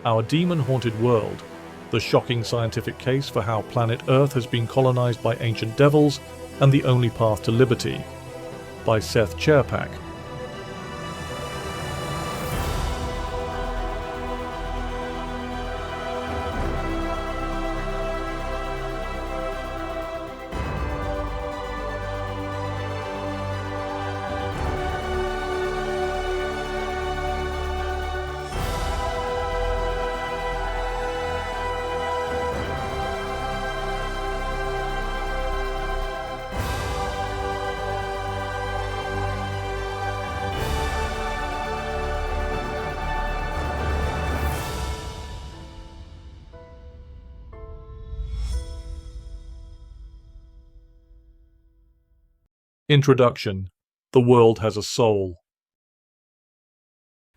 Our Demon-Haunted World, the shocking scientific case for how planet Earth has been colonized by ancient devils and the only path to liberty, by Seth Cherpak. Introduction. The world has a soul.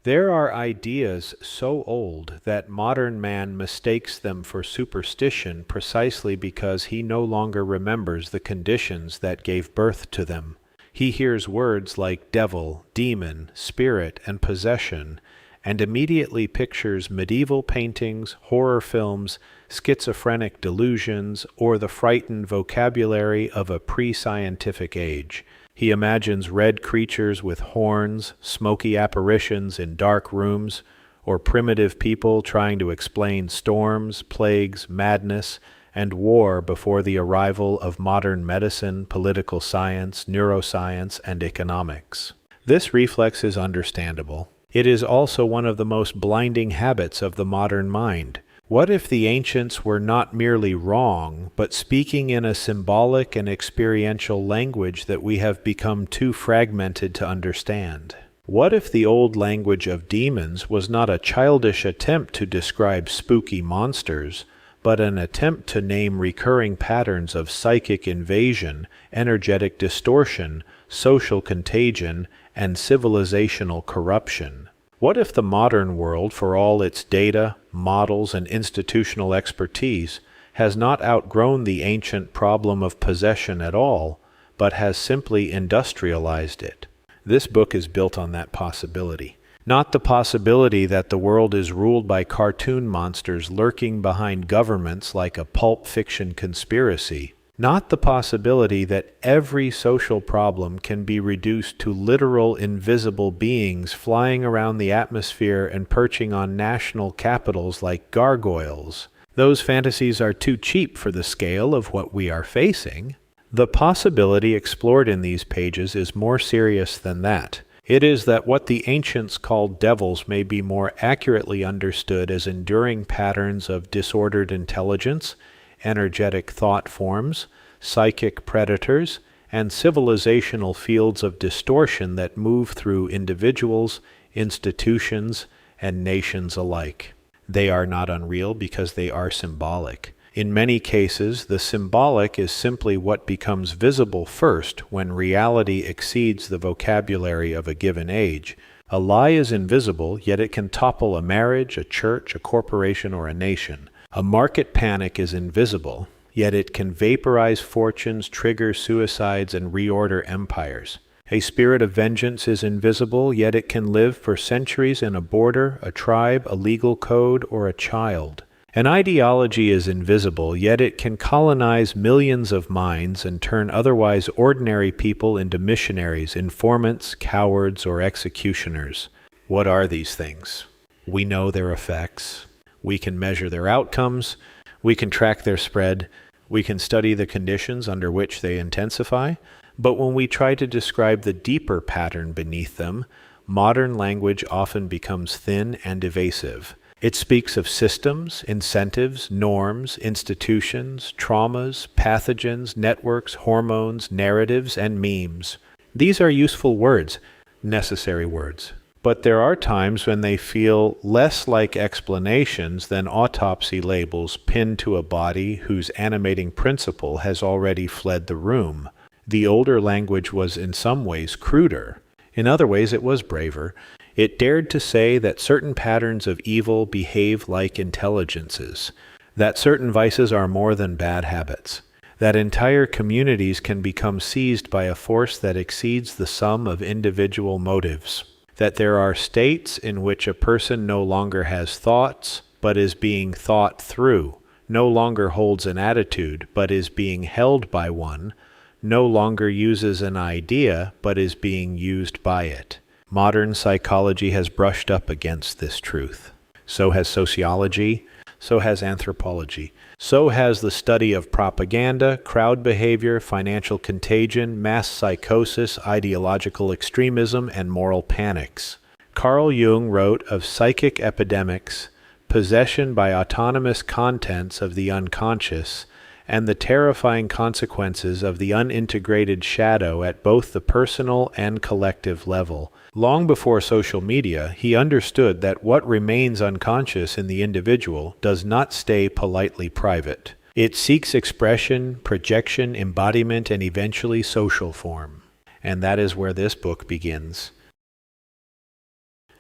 There are ideas so old that modern man mistakes them for superstition precisely because he no longer remembers the conditions that gave birth to them. He hears words like devil, demon, spirit, and possession, and immediately pictures medieval paintings, horror films, schizophrenic delusions, or the frightened vocabulary of a pre-scientific age. He imagines red creatures with horns, smoky apparitions in dark rooms, or primitive people trying to explain storms, plagues, madness, and war before the arrival of modern medicine, political science, neuroscience, and economics. This reflex is understandable. It is also one of the most blinding habits of the modern mind. What if the ancients were not merely wrong, but speaking in a symbolic and experiential language that we have become too fragmented to understand? What if the old language of demons was not a childish attempt to describe spooky monsters, but an attempt to name recurring patterns of psychic invasion, energetic distortion, social contagion, and civilizational corruption? What if the modern world, for all its data, models, and institutional expertise, has not outgrown the ancient problem of possession at all, but has simply industrialized it? This book is built on that possibility. Not the possibility that the world is ruled by cartoon monsters lurking behind governments like a pulp fiction conspiracy. Not the possibility that every social problem can be reduced to literal invisible beings flying around the atmosphere and perching on national capitals like gargoyles. Those fantasies are too cheap for the scale of what we are facing. The possibility explored in these pages is more serious than that. It is that what the ancients called devils may be more accurately understood as enduring patterns of disordered intelligence, energetic thought forms, psychic predators, and civilizational fields of distortion that move through individuals, institutions, and nations alike. They are not unreal because they are symbolic. In many cases, the symbolic is simply what becomes visible first when reality exceeds the vocabulary of a given age. A lie is invisible, yet it can topple a marriage, a church, a corporation, or a nation. A market panic is invisible, yet it can vaporize fortunes, trigger suicides, and reorder empires. A spirit of vengeance is invisible, yet it can live for centuries in a border, a tribe, a legal code, or a child. An ideology is invisible, yet it can colonize millions of minds and turn otherwise ordinary people into missionaries, informants, cowards, or executioners. What are these things? We know their effects. We can measure their outcomes. We can track their spread. We can study the conditions under which they intensify. But when we try to describe the deeper pattern beneath them, modern language often becomes thin and evasive. It speaks of systems, incentives, norms, institutions, traumas, pathogens, networks, hormones, narratives, and memes. These are useful words, necessary words. But there are times when they feel less like explanations than autopsy labels pinned to a body whose animating principle has already fled the room. The older language was in some ways cruder. In other ways it was braver. It dared to say that certain patterns of evil behave like intelligences, that certain vices are more than bad habits, that entire communities can become seized by a force that exceeds the sum of individual motives, that there are states in which a person no longer has thoughts, but is being thought through, no longer holds an attitude, but is being held by one, no longer uses an idea, but is being used by it. Modern psychology has brushed up against this truth. So has sociology, so has anthropology. So has the study of propaganda, crowd behavior, financial contagion, mass psychosis, ideological extremism, and moral panics. Carl Jung wrote of psychic epidemics, possession by autonomous contents of the unconscious, and the terrifying consequences of the unintegrated shadow at both the personal and collective level. Long before social media, he understood that what remains unconscious in the individual does not stay politely private. It seeks expression, projection, embodiment, and eventually social form. And that is where this book begins.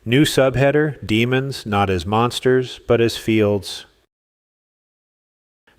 New subheader, Demons, not as monsters, but as fields.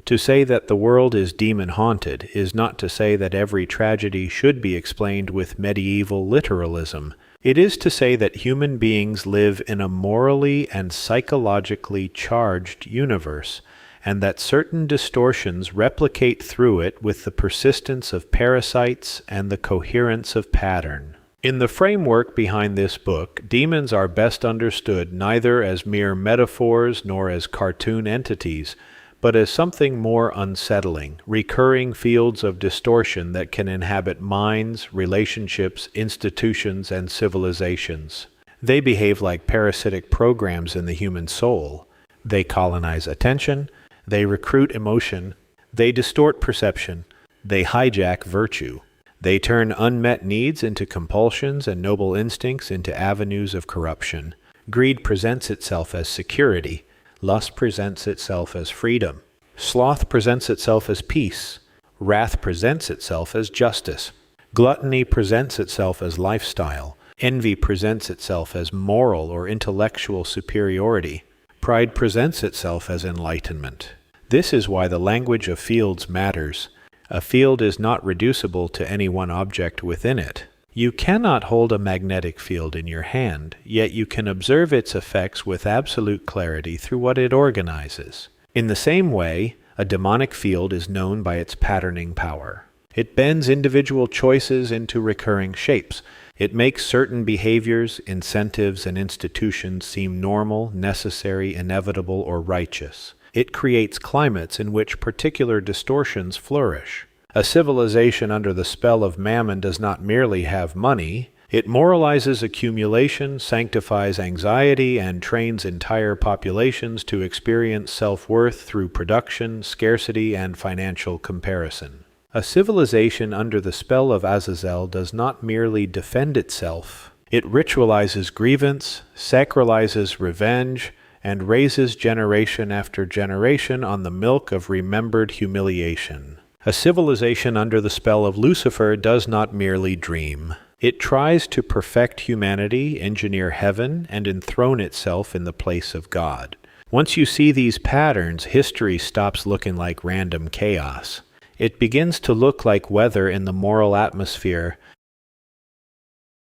To say that the world is demon-haunted is not to say that every tragedy should be explained with medieval literalism. It is to say that human beings live in a morally and psychologically charged universe, and that certain distortions replicate through it with the persistence of parasites and the coherence of pattern. In the framework behind this book, demons are best understood neither as mere metaphors nor as cartoon entities, but as something more unsettling, recurring fields of distortion that can inhabit minds, relationships, institutions, and civilizations. They behave like parasitic programs in the human soul. They colonize attention, they recruit emotion, they distort perception, they hijack virtue. They turn unmet needs into compulsions and noble instincts into avenues of corruption. Greed presents itself as security. Lust presents itself as freedom. Sloth presents itself as peace. Wrath presents itself as justice. Gluttony presents itself as lifestyle. Envy presents itself as moral or intellectual superiority. Pride presents itself as enlightenment. This is why the language of fields matters. A field is not reducible to any one object within it. You cannot hold a magnetic field in your hand, yet you can observe its effects with absolute clarity through what it organizes. In the same way, a demonic field is known by its patterning power. It bends individual choices into recurring shapes. It makes certain behaviors, incentives, and institutions seem normal, necessary, inevitable, or righteous. It creates climates in which particular distortions flourish. A civilization under the spell of mammon does not merely have money. It moralizes accumulation, sanctifies anxiety, and trains entire populations to experience self-worth through production, scarcity, and financial comparison. A civilization under the spell of Azazel does not merely defend itself. It ritualizes grievance, sacralizes revenge, and raises generation after generation on the milk of remembered humiliation. A civilization under the spell of Lucifer does not merely dream. It tries to perfect humanity, engineer heaven, and enthrone itself in the place of God. Once you see these patterns, history stops looking like random chaos. It begins to look like weather in the moral atmosphere.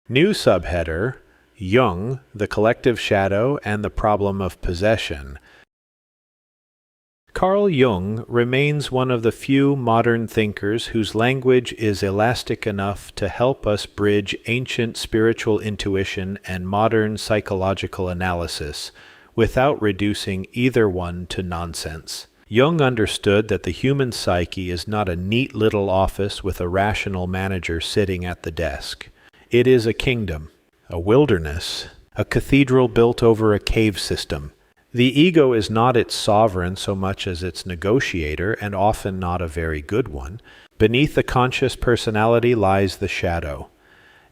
New subheader, Jung, the collective shadow and the problem of possession. Carl Jung remains one of the few modern thinkers whose language is elastic enough to help us bridge ancient spiritual intuition and modern psychological analysis without reducing either one to nonsense. Jung understood that the human psyche is not a neat little office with a rational manager sitting at the desk. It is a kingdom, a wilderness, a cathedral built over a cave system. The ego is not its sovereign so much as its negotiator, and often not a very good one. Beneath the conscious personality lies the shadow.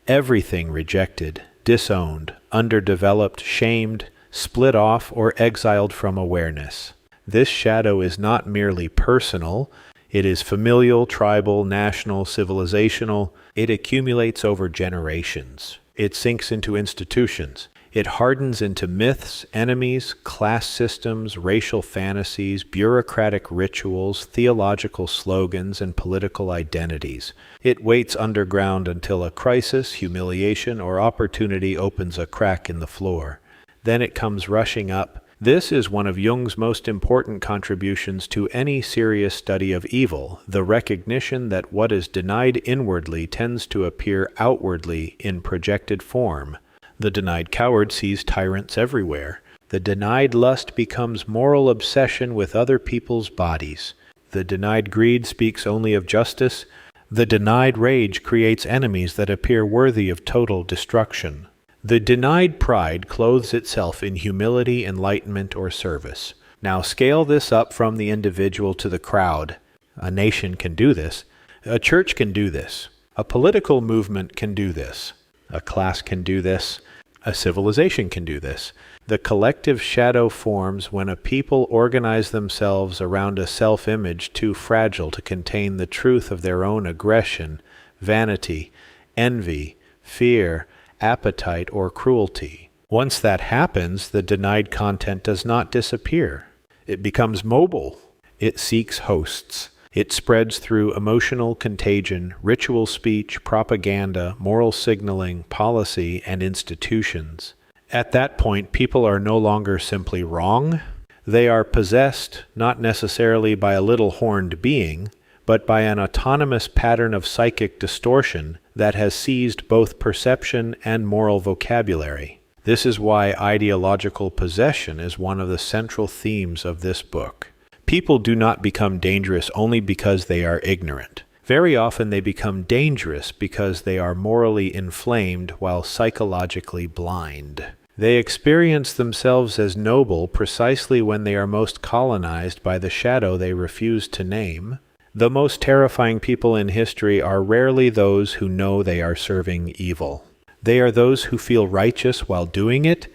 Everything rejected, disowned, underdeveloped, shamed, split off, or exiled from awareness. This shadow is not merely personal. It is familial, tribal, national, civilizational. It accumulates over generations. It sinks into institutions. It hardens into myths, enemies, class systems, racial fantasies, bureaucratic rituals, theological slogans, and political identities. It waits underground until a crisis, humiliation, or opportunity opens a crack in the floor. Then it comes rushing up, This is one of Jung's most important contributions to any serious study of evil, the recognition that what is denied inwardly tends to appear outwardly in projected form. The denied coward sees tyrants everywhere. The denied lust becomes moral obsession with other people's bodies. The denied greed speaks only of justice. The denied rage creates enemies that appear worthy of total destruction. The denied pride clothes itself in humility, enlightenment, or service. Now scale this up from the individual to the crowd. A nation can do this. A church can do this. A political movement can do this. A class can do this. A civilization can do this. The collective shadow forms when a people organize themselves around a self-image too fragile to contain the truth of their own aggression, vanity, envy, fear, appetite, or cruelty. Once that happens, the denied content does not disappear. It becomes mobile. It seeks hosts. It spreads through emotional contagion, ritual speech, propaganda, moral signaling, policy, and institutions. At that point, people are no longer simply wrong. They are possessed not necessarily by a little horned being, but by an autonomous pattern of psychic distortion that has seized both perception and moral vocabulary. This is why ideological possession is one of the central themes of this book. People do not become dangerous only because they are ignorant. Very often they become dangerous because they are morally inflamed while psychologically blind. They experience themselves as noble precisely when they are most colonized by the shadow they refuse to name. The most terrifying people in history are rarely those who know they are serving evil. They are those who feel righteous while doing it.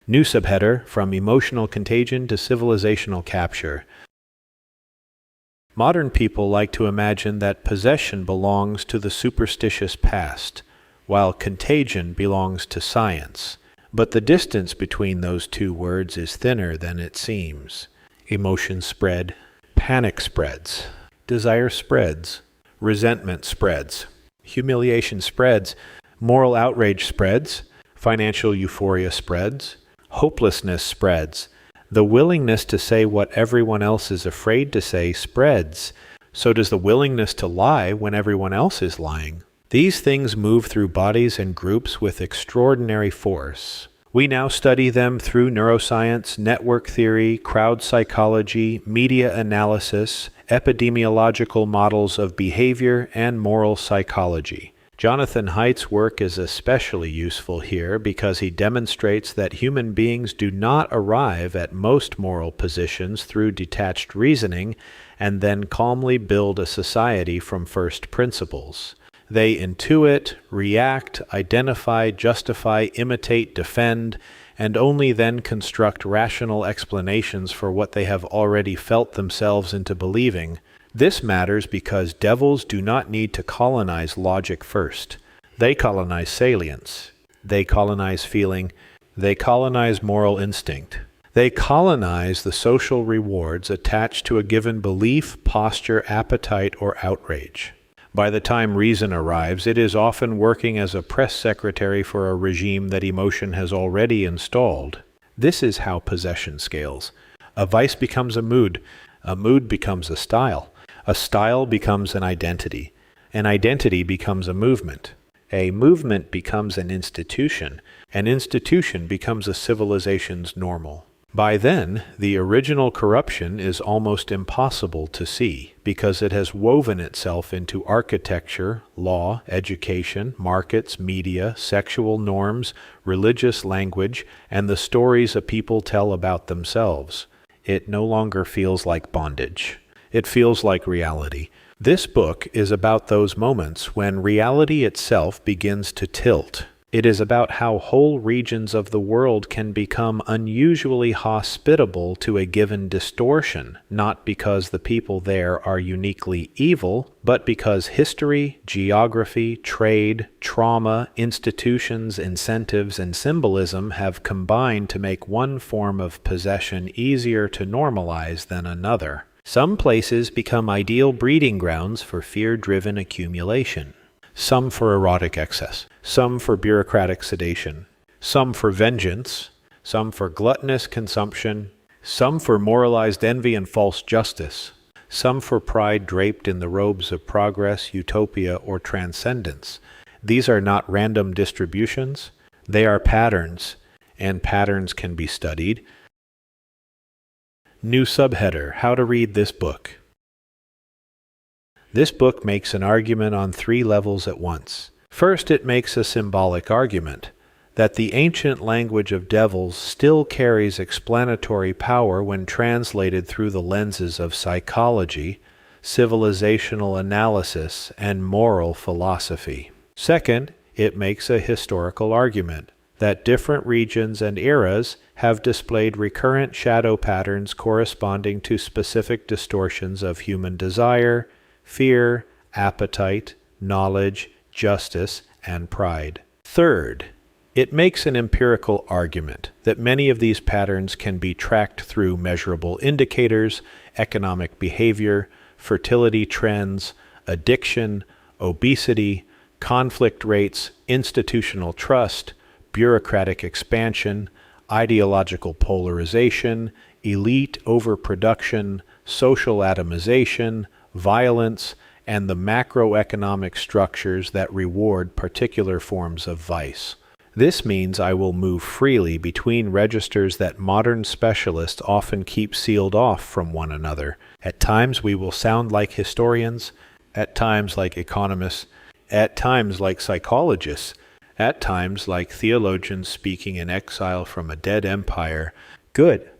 New subheader, From Emotional Contagion to Civilizational Capture. Modern people like to imagine that possession belongs to the superstitious past, while contagion belongs to science. But the distance between those two words is thinner than it seems. Emotions spread. Panic spreads. Desire spreads. Resentment spreads. Humiliation spreads. Moral outrage spreads. Financial euphoria spreads. Hopelessness spreads. The willingness to say what everyone else is afraid to say spreads. So does the willingness to lie when everyone else is lying. These things move through bodies and groups with extraordinary force. We now study them through neuroscience, network theory, crowd psychology, media analysis, epidemiological models of behavior, and moral psychology. Jonathan Haidt's work is especially useful here because he demonstrates that human beings do not arrive at most moral positions through detached reasoning and then calmly build a society from first principles. They intuit, react, identify, justify, imitate, defend, and only then construct rational explanations for what they have already felt themselves into believing. This matters because devils do not need to colonize logic first. They colonize salience. They colonize feeling. They colonize moral instinct. They colonize the social rewards attached to a given belief, posture, appetite, or outrage. By the time reason arrives, it is often working as a press secretary for a regime that emotion has already installed. This is how possession scales. A vice becomes a mood becomes a style becomes an identity becomes a movement becomes an institution becomes a civilization's normal. By then, the original corruption is almost impossible to see because it has woven itself into architecture, law, education, markets, media, sexual norms, religious language, and the stories a people tell about themselves. It no longer feels like bondage. It feels like reality. This book is about those moments when reality itself begins to tilt. It is about how whole regions of the world can become unusually hospitable to a given distortion, not because the people there are uniquely evil, but because history, geography, trade, trauma, institutions, incentives, and symbolism have combined to make one form of possession easier to normalize than another. Some places become ideal breeding grounds for fear-driven accumulation. Some for erotic excess, some for bureaucratic sedation, some for vengeance, some for gluttonous consumption, some for moralized envy and false justice, some for pride draped in the robes of progress, utopia, or transcendence. These are not random distributions, they are patterns, and patterns can be studied. New subheader: How to read this book. This book makes an argument on 3 levels at once. First, it makes a symbolic argument that the ancient language of devils still carries explanatory power when translated through the lenses of psychology, civilizational analysis, and moral philosophy. Second, it makes a historical argument that different regions and eras have displayed recurrent shadow patterns corresponding to specific distortions of human desire, fear, appetite, knowledge, justice, and pride. Third, it makes an empirical argument that many of these patterns can be tracked through measurable indicators, economic behavior, fertility trends, addiction, obesity, conflict rates, institutional trust, bureaucratic expansion, ideological polarization, elite overproduction, social atomization, violence, and the macroeconomic structures that reward particular forms of vice. This means I will move freely between registers that modern specialists often keep sealed off from one another. At times we will sound like historians, at times like economists, at times like psychologists, at times like theologians speaking in exile from a dead empire. Good.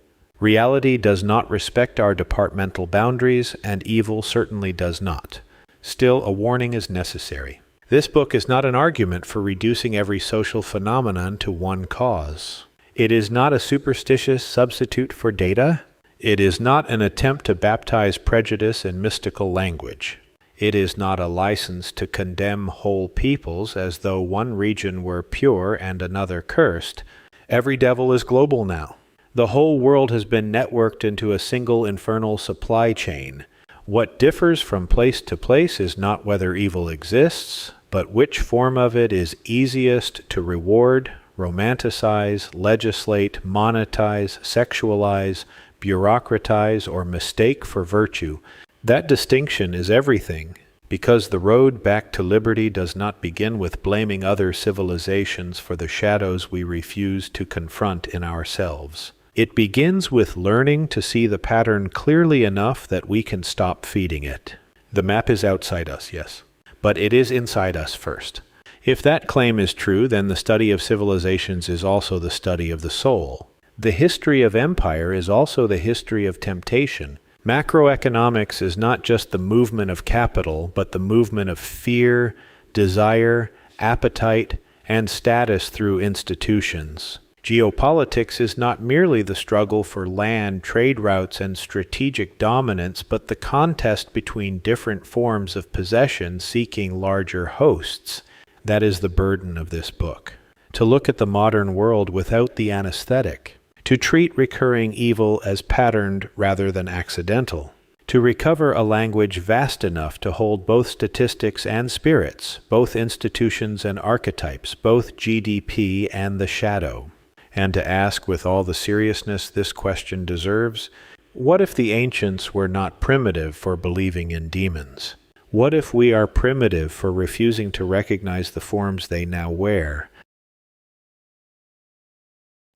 Reality does not respect our departmental boundaries, and evil certainly does not. Still, a warning is necessary. This book is not an argument for reducing every social phenomenon to one cause. It is not a superstitious substitute for data. It is not an attempt to baptize prejudice in mystical language. It is not a license to condemn whole peoples as though one region were pure and another cursed. Every devil is global now. The whole world has been networked into a single infernal supply chain. What differs from place to place is not whether evil exists, but which form of it is easiest to reward, romanticize, legislate, monetize, sexualize, bureaucratize, or mistake for virtue. That distinction is everything, because the road back to liberty does not begin with blaming other civilizations for the shadows we refuse to confront in ourselves. It begins with learning to see the pattern clearly enough that we can stop feeding it. The map is outside us, yes, but it is inside us first. If that claim is true, then the study of civilizations is also the study of the soul. The history of empire is also the history of temptation. Macroeconomics is not just the movement of capital, but the movement of fear, desire, appetite, and status through institutions. Geopolitics is not merely the struggle for land, trade routes, and strategic dominance, but the contest between different forms of possession seeking larger hosts. That is the burden of this book. To look at the modern world without the anesthetic. To treat recurring evil as patterned rather than accidental. To recover a language vast enough to hold both statistics and spirits, both institutions and archetypes, both GDP and the shadow. And to ask with all the seriousness this question deserves, what if the ancients were not primitive for believing in demons? What if we are primitive for refusing to recognize the forms they now wear?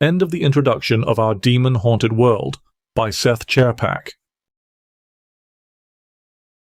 End of the introduction of Our Demon-Haunted World by Seth Chairpack.